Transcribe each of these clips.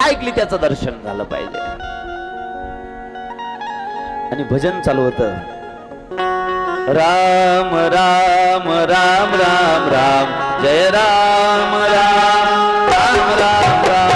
ऐकली त्याचं दर्शन झालं पाहिजे. आणि भजन चालू होतं, राम राम राम राम राम जय राम राम राम राम राम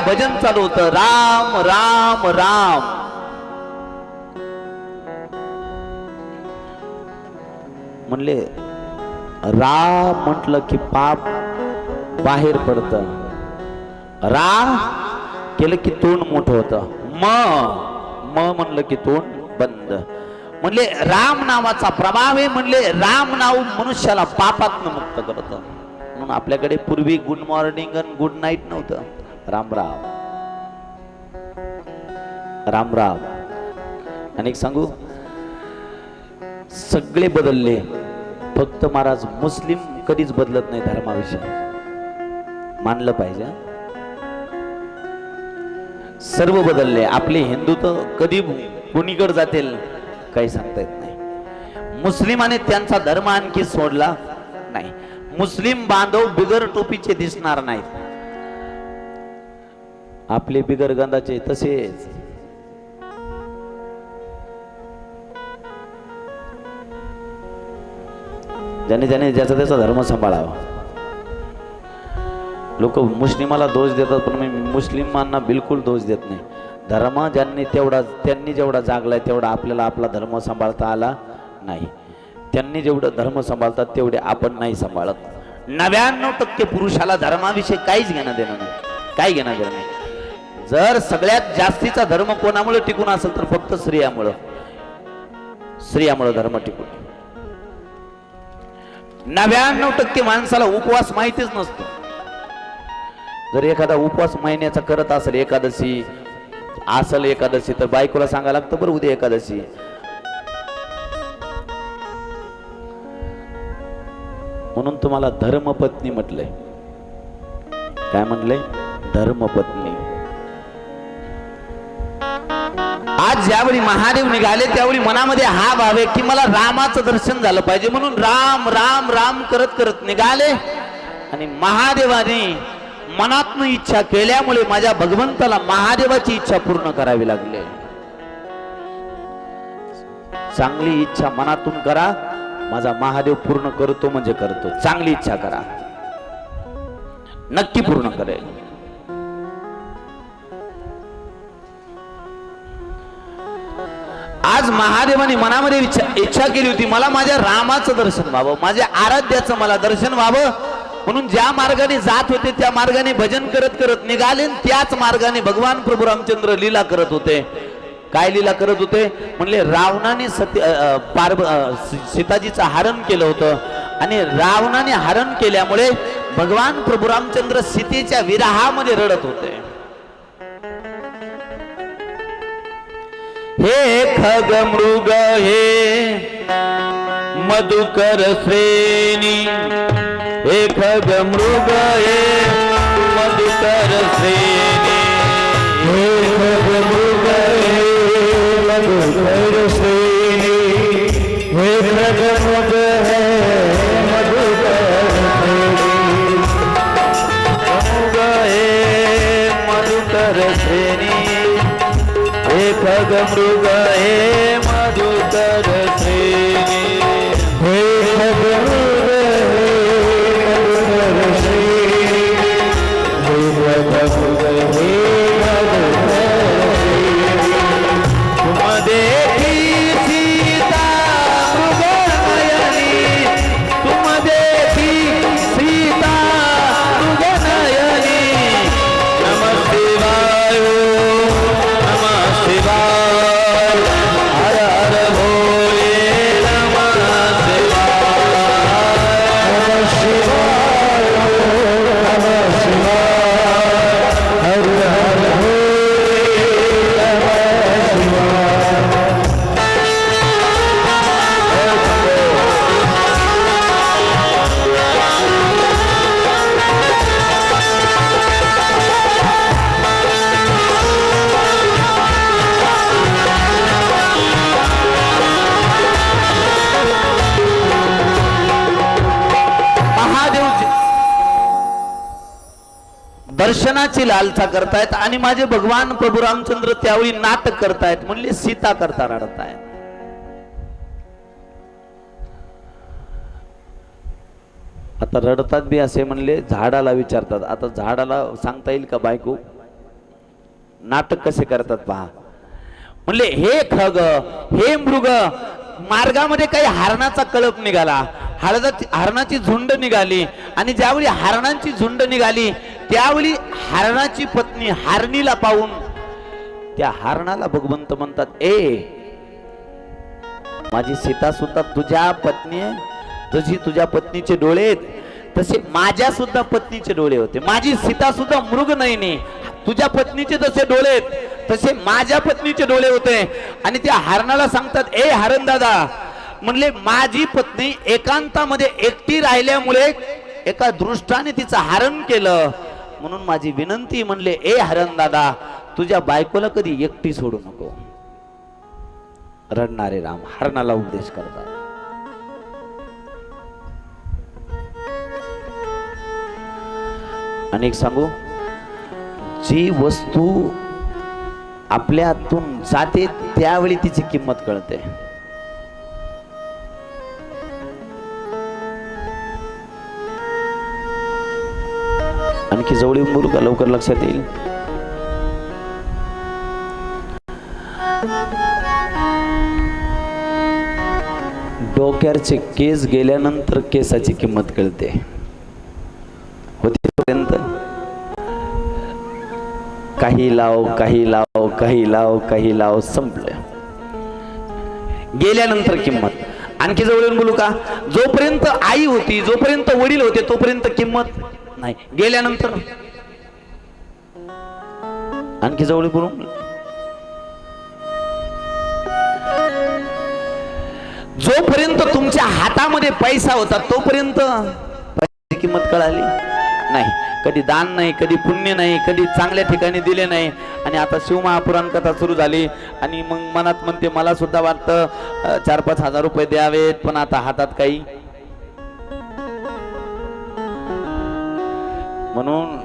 भजन चालू होतं, राम राम राम. म्हणले राम म्हटलं की पाप बाहेर पडत, रा केलं की तोंड मोठं होतं, म म्हणलं की तोंड बंद. म्हणले राम नावाचा प्रभाव आहे. म्हणले राम नाव मनुष्याला पापातनं मुक्त करत. म्हणून आपल्याकडे पूर्वी गुड मॉर्निंग आणि गुड नाईट नव्हतं. राम राम राम राम. आणि सांगू, सगळे बदलले, फक्त महाराज मुस्लिम कधीच बदलत नाही धर्माविषयी. मानलं पाहिजे, सर्व बदलले. आपले हिंदू तर कधी कोणीकडे जातील काही सांगता येत नाही. मुस्लिमाने त्यांचा धर्म आणखी सोडला नाही. मुस्लिम बांधव बिगर टोपीचे दिसणार नाहीत. आपले बिगर गंधाचे तसेच. ज्याने ज्याने ज्याचा त्याचा धर्म सांभाळावा. लोक मुस्लिमाला दोष देतात, पण मी मुस्लिमांना बिलकुल दोष देत नाही. धर्म त्यांनी जेवढा जागलाय तेवढा आपल्याला आपला धर्म सांभाळता आला नाही. त्यांनी जेवढं धर्म सांभाळतात तेवढे आपण नाही सांभाळत. 99% पुरुषाला धर्माविषयी काहीच घेणं देणं नाही, काही घेणं देणं नाही. जर सगळ्यात जास्तीचा धर्म कोणामुळे टिकून असेल तर फक्त स्त्रियामुळं धर्म टिकून. 99% माणसाला उपवास माहितीच नसतो. जर एखादा उपवास महिन्याचा करत असेल, एकादशी तर बायकोला सांगायला लागतं, बरं उद्या एकादशी. म्हणून तुम्हाला धर्मपत्नी म्हटलंय. काय म्हटलंय? धर्मपत्नी. आज ज्यावेळी महादेव निघाले त्यावेळी मनामध्ये हा भाव आहे की मला रामाचं दर्शन झालं पाहिजे. म्हणून राम राम राम करत करत निघाले. आणि महादेवाने मनातून इच्छा केल्यामुळे माझ्या भगवंताला महादेवाची इच्छा पूर्ण करावी लागली. चांगली इच्छा मनातून करा, माझा महादेव पूर्ण करतो म्हणजे करतो. चांगली इच्छा करा, नक्की पूर्ण करेल. आज महादेवाने मनामध्ये इच्छा केली होती, मला माझ्या रामाचं दर्शन व्हावं, माझ्या आराध्याचं मला दर्शन व्हावं. म्हणून ज्या मार्गाने जात होते त्या मार्गाने भजन करत करत निघाले, त्याच मार्गाने भगवान प्रभू रामचंद्र लीला करत होते. काय लीला करत होते म्हणले, रावणाने सीताजीचं हरण केलं होतं आणि रावणाने हरण केल्यामुळे भगवान प्रभू रामचंद्र सीतेच्या विरहामध्ये रडत होते. हे खग मृग हे मधुकर श्रेणी, हे खग मृग हे मधुकर श्रेणी, हे खग मृग हे मधुकर श्रेणी, हे खग मृग हे मधुकर श्रेणी, मृग हे मधुकर श्रेणी, हे खग मृग हे मधुकर श्रेणी, हे खग मृग हे मधुकर श्रेणी, हे खग मृग हे मधुकर श्रेणी. तुम देखी सीता मृग नयनी, तुम देखी सीता मृग नयनी, नमः शिवाय नमः शिवाय, हर हर भोले नमः शिवाय, नमः शिवाय नमः शिवाय, हर हर भोले नमः शिवाय. महादेव दर्शनाची लालसा करतायत आणि माझे भगवान प्रभू रामचंद्र त्यावेळी नाटक करतायत. म्हणले सीता करता रडतायत. आता रडतात बी असे म्हणले, झाडाला विचारतात. आता झाडाला सांगता येईल का बायको नाटक कसे करतात पहा. म्हणले हे खग हे मृग, मार्गामध्ये काही हरणाचा कळप निघाला, हरणाची झुंड निघाली आणि ज्यावेळी हरणांची झुंड निघाली त्यावेळी हरणाची पत्नी हरणीला पाहून त्या हरणाला भगवंत म्हणतात, ए माझी सीता सुद्धा तुझ्या पत्नी, जशी तुझ्या पत्नीचे डोळे आहेत तसे माझ्या सुद्धा पत्नीचे डोळे होते. माझी सीता सुद्धा मृग नयनी, तुझ्या पत्नीचे जसे डोळे आहेत तसे माझ्या पत्नीचे डोळे होते. आणि त्या हरणाला सांगतात, ए हरण दादा, म्हणले माझी पत्नी एकांतामध्ये एकटी राहिल्यामुळे एका दृष्टाने तिचं हरण केलं, म्हणून माझी विनंती म्हणले, ए हरण दादा, तुझ्या बायकोला कधी एकटी सोडू नको. रडणारे राम हरणाला उपदेश करतात. आणि एक सांगू, जी वस्तू आपल्या हातून जाते त्यावेळी तिची किंमत कळते. आणखी जवळ येऊन बोलू का, लवकर लक्षात येईल. डोक्याचे केस गेल्यानंतर केसाची किंमत कळते. होतीपर्यंत काही लाव काही लाव काही लाव काही लाव, संपलं. गेल्यानंतर किंमत. आणखी जवळ येऊन बोलू का, जोपर्यंत आई होती, जोपर्यंत वडील होते तोपर्यंत किंमत नाही, गेल्यानंतर. आणखी जवळ बोलू, जोपर्यंत तुमच्या हातामध्ये पैसा होता तोपर्यंत पैशाची किंमत कळाली नाही. कधी दान नाही, कधी पुण्य नाही, कधी चांगल्या ठिकाणी दिले नाही. आणि आता शिवमहापुराण कथा सुरू झाली आणि मग मनात म्हणते, मला सुद्धा वाटतं 4-5 हजार रुपये द्यावेत, पण आता हातात काही. म्हणून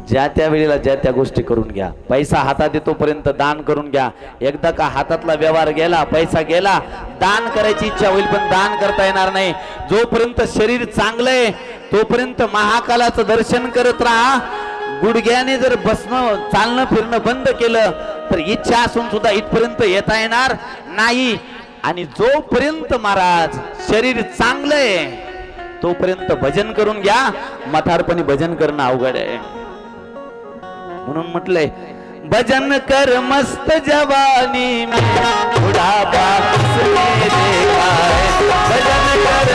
ज्या त्या वेळेला ज्या त्या गोष्टी करून घ्या. पैसा हातात येतोपर्यंत दान करून घ्या. एकदा का हातातला व्यवहार गेला, पैसा गेला, दान करायची इच्छा होईल पण दान करता येणार नाही. जोपर्यंत शरीर चांगलंय तोपर्यंत महाकालाचं दर्शन करत राहा. गुडघ्याने जर बसणं चालणं फिरणं बंद केलं तर इच्छा असून सुद्धा इथपर्यंत येता येणार नाही. आणि जोपर्यंत महाराज शरीर चांगलंय तोपर्यंत भजन करून घ्या. म्हातारपणी भजन करणं अवघड आहे. म्हणून म्हटलंय भजन कर मस्त जवानी में बुढ़ापा किसने देखा है. भजन कर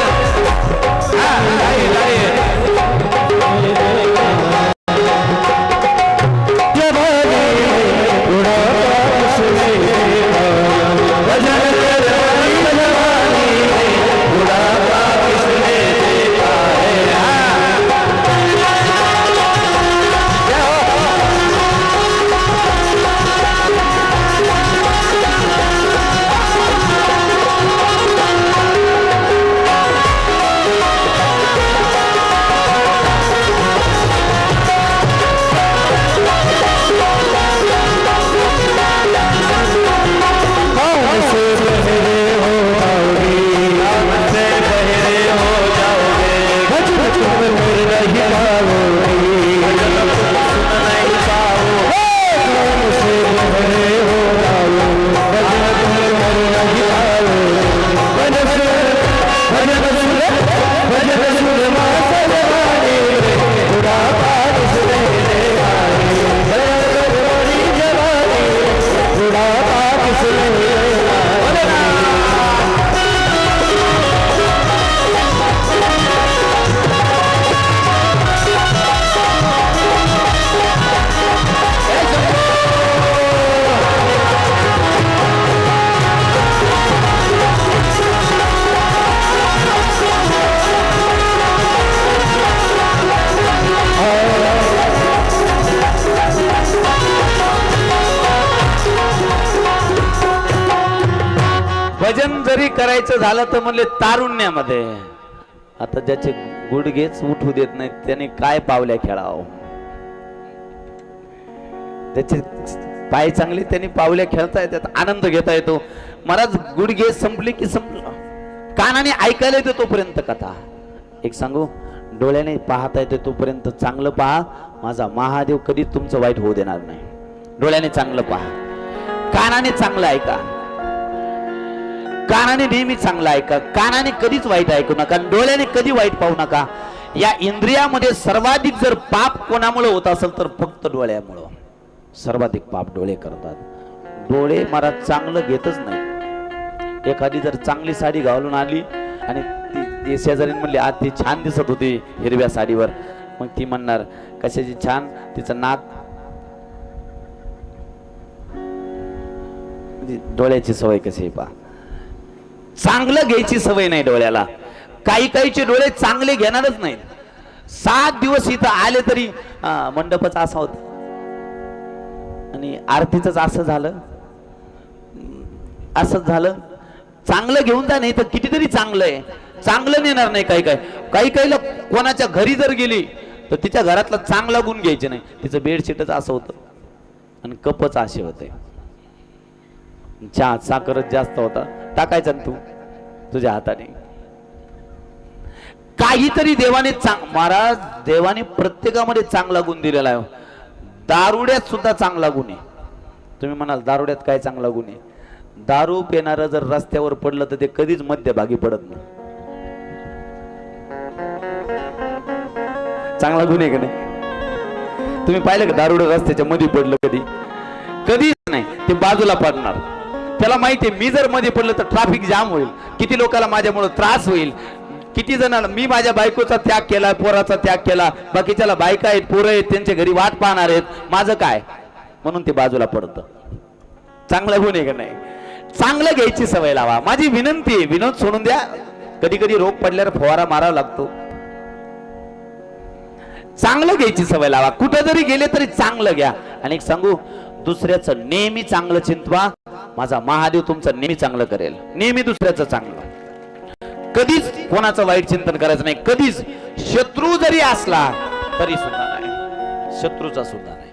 भजन जरी करायचं झालं तर म्हणले तारुण्यामध्ये. आता ज्याचे गुडघेच उठू देत नाहीत त्याने काय पावल्या खेळावं. त्याचे पाय चांगले त्यांनी पावल्या खेळता येतात, आनंद घेता येतो. महाराज गुडघे संपले की संपलं. कानाने ऐकायला येतो तोपर्यंत कथा. एक सांगू, डोळ्याने पाहता येतो तोपर्यंत चांगलं पहा. माझा महादेव कधीच तुमचं वाईट होऊ देणार नाही. डोळ्याने चांगलं पहा, कानाने चांगलं ऐका. कानाने नेहमी चांगलं ऐका, कानाने कधीच वाईट ऐकू नका, डोळ्याने कधी वाईट पाहू नका. या इंद्रियामध्ये सर्वाधिक जर पाप कोणामुळे होत असेल तर फक्त डोळ्यामुळं. सर्वाधिक पाप डोळे करतात. डोळे महाराज चांगलं घेतच नाही. एखादी जर चांगली साडी घालून आली आणि ती शेजारी म्हणली आज ती छान दिसत होती हिरव्या साडीवर, मग ती म्हणणार कशाची छान, तिचं नाक. डोळ्याची सवय कशी आहे पहा. चांगलं घ्यायची सवय नाही डोळ्याला. काही काहीचे डोळे चांगले घेणारच नाहीत. 7 दिवस इथं आले तरी मंडपच असा होता आणि आरतीच असं झालं, असंच झालं. चांगलं घेऊन जा, नाही तर कितीतरी चांगलं आहे, चांगलं नेणार नाही. काही काहीला कोणाच्या घरी जर गेली तर तिच्या घरातला चांगला गुण घ्यायचे नाही. तिचं बेडशीटच असं होतं आणि कपच असे होते. चहा साखरच जास्त होता, टाकायचा तू तुझ्या हाताने. काहीतरी देवाने महाराज देवाने प्रत्येकामध्ये चांगला गुण दिलेला आहे. दारुड्यात सुद्धा चांगला गुण आहे. तुम्ही म्हणाल दारुड्यात काय चांगला गुण आहे? दारू पिणारं जर रस्त्यावर पडलं तर ते कधीच मध्यभागी पडत नाही. चांगला गुण आहे का नाही? तुम्ही पाहिलं का दारुड रस्त्याच्या मध्ये पडलं कधी? कधीच नाही. ते बाजूला पडणार. त्याला माहिती आहे मी जर मध्ये पडलं तर ट्रॅफिक जाम होईल, किती लोकांना माझ्यामुळे त्रास होईल, किती जणांना. मी माझ्या बायकोचा त्याग केला, पोराचा त्याग केला, बाकीच्याला बायका आहेत, पोरं आहेत, त्यांच्या घरी वाट पाहणार आहेत, माझं काय? म्हणून ते बाजूला पडतं. चांगला गुण आहे का नाही? चांगलं घ्यायची सवय लावा. माझी विनंती आहे, विनोद सोडून द्या. कधी कधी रोग पडल्यावर फवारा मारावा लागतो. चांगलं घ्यायची सवय लावा. कुठं जरी गेले तरी चांगलं घ्या. आणि एक सांगू, दुसऱ्याचं नेहमी चांगलं चिंतवा. माझा महादेव तुमचं नेहमी चांगलं करेल. नेहमी दुसऱ्याचं चांगलं, कधीच कोणाचं वाईट चिंतन करायचं नाही. कधीच शत्रू जरी असला तरी सुद्धा नाही. शत्रूचा सुद्धा नाही.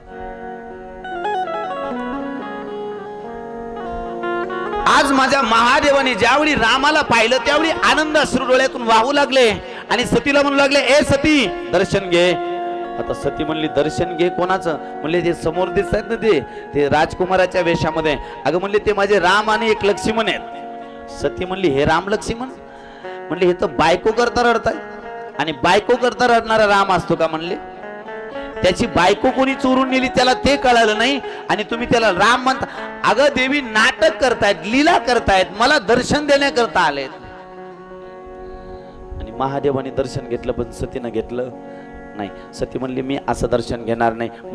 आज माझ्या महादेवाने ज्यावेळी रामाला पाहिलं त्यावेळी आनंद अश्रू डोळ्यातून वाहू लागले आणि सतीला म्हणू लागले, ए सती दर्शन घे. आता सती म्हणली, दर्शन घे कोणाचं? म्हणले जे समोर दिसत आहेत ना ते राजकुमाराच्या वेशामध्ये. अगं म्हणले ते माझे राम आणि एक लक्ष्मण आहेत. सती म्हणली, हे राम लक्ष्मण? म्हणले हे तर बायको करता रडताय. आणि बायको करता रडणारा राम असतो का? म्हणले त्याची बायको कोणी चोरून नेली त्याला ते कळालं नाही आणि तुम्ही त्याला राम म्हणता. अगं देवी नाटक करतायत, लीला करतायत, मला दर्शन देण्याकरता आलेत. आणि महादेवाने दर्शन घेतलं पण सतीनं घेतलं नाही. सती म्हणली, मी असं दर्शन घेणार नाही. म्हटलं